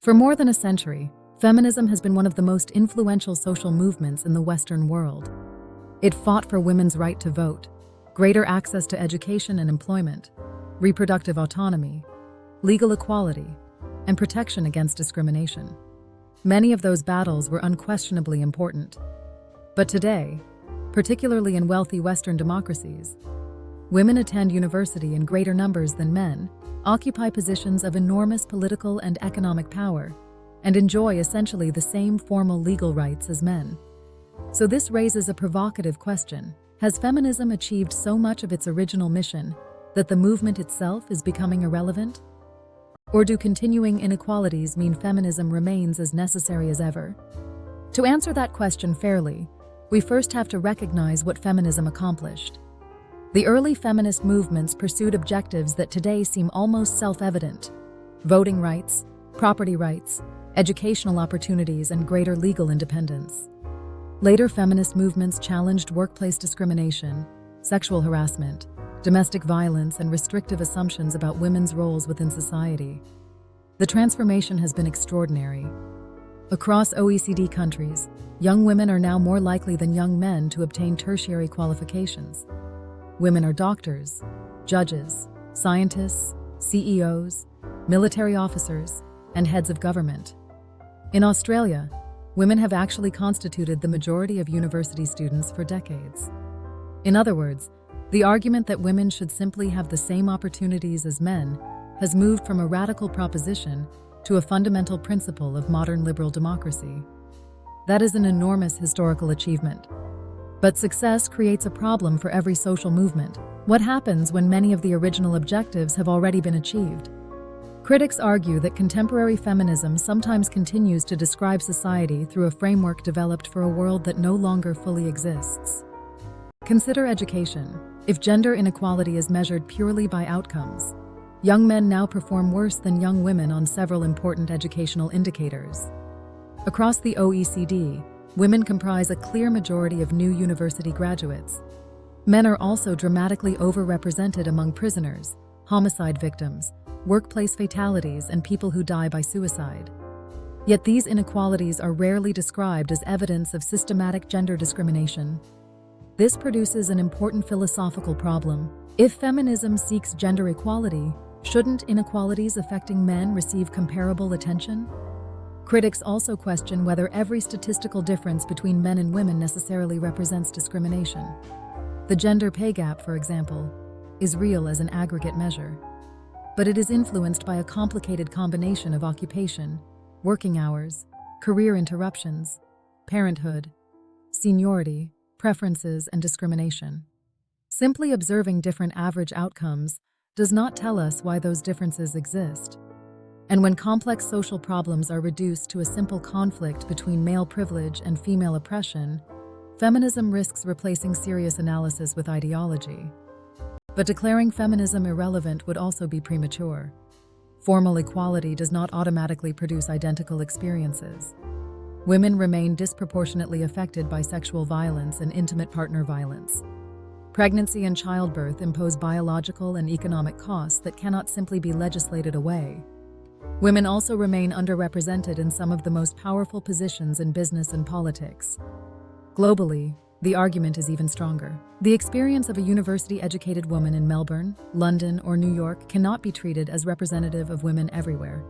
For more than a century, feminism has been one of the most influential social movements in the Western world. It fought for women's right to vote, greater access to education and employment, reproductive autonomy, legal equality, and protection against discrimination. Many of those battles were unquestionably important. But today, particularly in wealthy Western democracies, women attend university in greater numbers than men, occupy positions of enormous political and economic power, and enjoy essentially the same formal legal rights as men. So this raises a provocative question. Has feminism achieved so much of its original mission that the movement itself is becoming irrelevant? Or do continuing inequalities mean feminism remains as necessary as ever? To answer that question fairly, we first have to recognize what feminism accomplished. The early feminist movements pursued objectives that today seem almost self-evident: voting rights, property rights, educational opportunities, and greater legal independence. Later feminist movements challenged workplace discrimination, sexual harassment, domestic violence, and restrictive assumptions about women's roles within society. The transformation has been extraordinary. Across OECD countries, young women are now more likely than young men to obtain tertiary qualifications. Women are doctors, judges, scientists, CEOs, military officers, and heads of government. In Australia, women have actually constituted the majority of university students for decades. In other words, the argument that women should simply have the same opportunities as men has moved from a radical proposition to a fundamental principle of modern liberal democracy. That is an enormous historical achievement. But success creates a problem for every social movement. What happens when many of the original objectives have already been achieved? Critics argue that contemporary feminism sometimes continues to describe society through a framework developed for a world that no longer fully exists. Consider education. If gender inequality is measured purely by outcomes, young men now perform worse than young women on several important educational indicators. Across the OECD, women comprise a clear majority of new university graduates. Men are also dramatically overrepresented among prisoners, homicide victims, workplace fatalities, and people who die by suicide. Yet these inequalities are rarely described as evidence of systematic gender discrimination. This produces an important philosophical problem. If feminism seeks gender equality, shouldn't inequalities affecting men receive comparable attention? Critics also question whether every statistical difference between men and women necessarily represents discrimination. The gender pay gap, for example, is real as an aggregate measure, but it is influenced by a complicated combination of occupation, working hours, career interruptions, parenthood, seniority, preferences, and discrimination. Simply observing different average outcomes does not tell us why those differences exist. And when complex social problems are reduced to a simple conflict between male privilege and female oppression, feminism risks replacing serious analysis with ideology. But declaring feminism irrelevant would also be premature. Formal equality does not automatically produce identical experiences. Women remain disproportionately affected by sexual violence and intimate partner violence. Pregnancy and childbirth impose biological and economic costs that cannot simply be legislated away. Women also remain underrepresented in some of the most powerful positions in business and politics. Globally, the argument is even stronger. The experience of a university-educated woman in Melbourne, London, or New York cannot be treated as representative of women everywhere.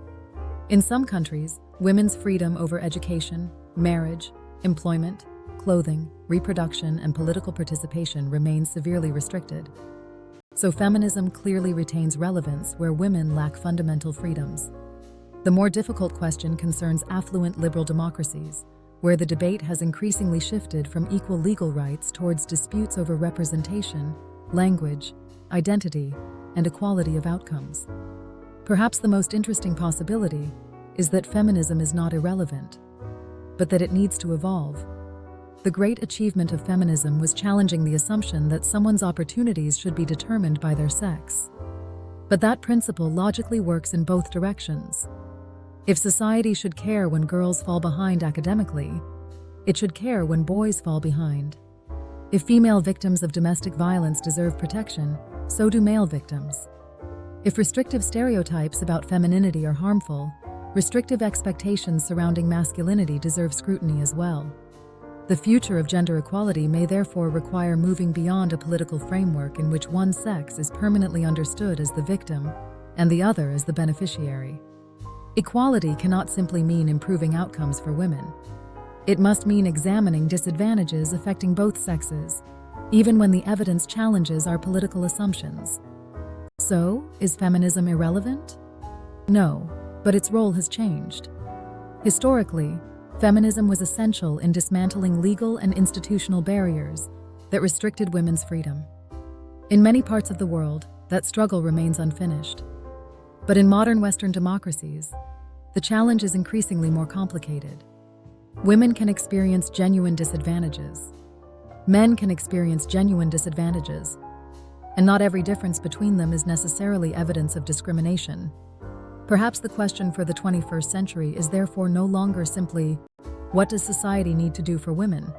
In some countries, women's freedom over education, marriage, employment, clothing, reproduction, and political participation remains severely restricted. So feminism clearly retains relevance where women lack fundamental freedoms. The more difficult question concerns affluent liberal democracies, where the debate has increasingly shifted from equal legal rights towards disputes over representation, language, identity, and equality of outcomes. Perhaps the most interesting possibility is that feminism is not irrelevant, but that it needs to evolve. The great achievement of feminism was challenging the assumption that someone's opportunities should be determined by their sex. But that principle logically works in both directions. If society should care when girls fall behind academically, it should care when boys fall behind. If female victims of domestic violence deserve protection, so do male victims. If restrictive stereotypes about femininity are harmful, restrictive expectations surrounding masculinity deserve scrutiny as well. The future of gender equality may therefore require moving beyond a political framework in which one sex is permanently understood as the victim and the other as the beneficiary. Equality cannot simply mean improving outcomes for women. It must mean examining disadvantages affecting both sexes, even when the evidence challenges our political assumptions. So, is feminism irrelevant? No, but its role has changed. Historically, feminism was essential in dismantling legal and institutional barriers that restricted women's freedom. In many parts of the world, that struggle remains unfinished. But in modern Western democracies, the challenge is increasingly more complicated. Women can experience genuine disadvantages. Men can experience genuine disadvantages. And not every difference between them is necessarily evidence of discrimination. Perhaps the question for the 21st century is therefore no longer simply, what does society need to do for women?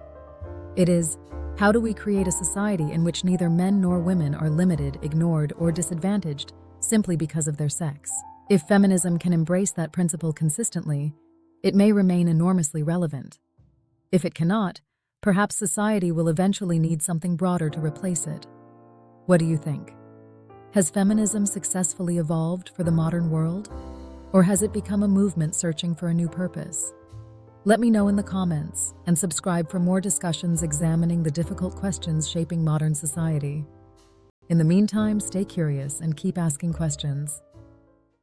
It is, how do we create a society in which neither men nor women are limited, ignored, or disadvantaged simply because of their sex? If feminism can embrace that principle consistently, it may remain enormously relevant. If it cannot, perhaps society will eventually need something broader to replace it. What do you think? Has feminism successfully evolved for the modern world? Or has it become a movement searching for a new purpose? Let me know in the comments, and subscribe for more discussions examining the difficult questions shaping modern society. In the meantime, stay curious and keep asking questions.